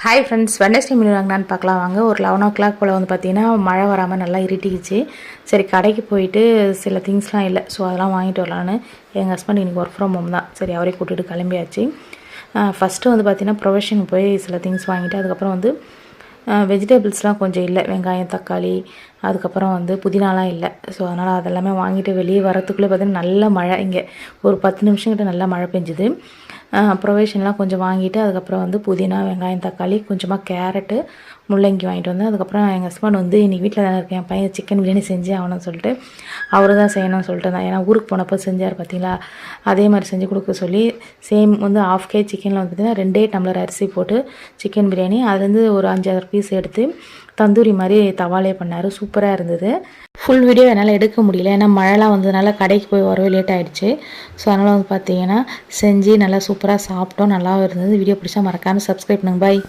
Hi friends, Wednesday மீன் வாங்கினான்னு பார்க்கலாம் வாங்க. ஒரு 11 ஓ கிளாக் போல் வந்து பார்த்தீங்கன்னா மழை வராமல் நல்லா இருட்டிக்கிச்சு. சரி கடைக்கு போயிட்டு சில திங்ஸ்லாம் இல்லை, ஸோ அதெல்லாம் வாங்கிட்டு வரலான்னு எங்கள் ஹஸ்பண்ட் இன்றைக்கி ஒர்க் ஃப்ரம் ஹோம் தான். சரி அவரே கூட்டிகிட்டு கிளம்பியாச்சு. ஃபஸ்ட்டு வந்து பார்த்திங்கன்னா ப்ரொவிஷன் போய் சில திங்ஸ் வாங்கிட்டு அதுக்கப்புறம் வந்து வெஜிடபிள்ஸ்லாம் கொஞ்சம் இல்லை, வெங்காயம் தக்காளி அதுக்கப்புறம் வந்து புதினாலாம் இல்லை. ஸோ அதனால் அதெல்லாமே வாங்கிட்டு வெளியே வரத்துக்குள்ளே பார்த்திங்கன்னா நல்ல மழை. இங்கே ஒரு 10 நிமிஷம் கிட்ட நல்லா மழை பெஞ்சுது. ப்ரொவிஷன்லாம் கொஞ்சம் வாங்கிட்டு அதுக்கப்புறம் வந்து புதினா வெங்காயம் தக்காளி கொஞ்சமாக கேரட்டு முள்ளங்கி வாங்கிட்டு வந்தேன். அதுக்கப்புறம் எங்கள் ஹஸ்பண்ட் வந்து இன்றைக்கி வீட்டில் தானே இருக்கேன், என் பையன் சிக்கன் பிரியாணி செஞ்சு ஆகணும்னு சொல்லிட்டு அவர் தான் செய்யணும்னு சொல்லிட்டு தான். ஏன்னா ஊருக்கு போனப்போ செஞ்சார் பார்த்தீங்களா, அதே மாதிரி செஞ்சு கொடுக்க சொல்லி சேம் வந்து 1/2 kg சிக்கனில் வந்து பார்த்திங்கன்னா 2 டம்ளர் அரிசி போட்டு சிக்கன் பிரியாணி அதுலேருந்து ஒரு 5-6 பீஸ் எடுத்து தந்தூரி மாதிரி தவாலே பண்ணார். சூப்பராக இருந்தது. ஃபுல் வீடியோ என்னால் எடுக்க முடியல, ஏன்னா மழைலாம் வந்ததுனால கடைக்கு போய் வரவே லேட் ஆகிடுச்சு. ஸோ அதனால் வந்து பார்த்தீங்கன்னா செஞ்சு நல்லா சூப்பராக சாப்பிட்டோம், நல்லாவும் இருந்தது. வீடியோ பிடிச்சா மறக்காமல் சப்ஸ்கிரைப் பண்ணுங்க. பாய்.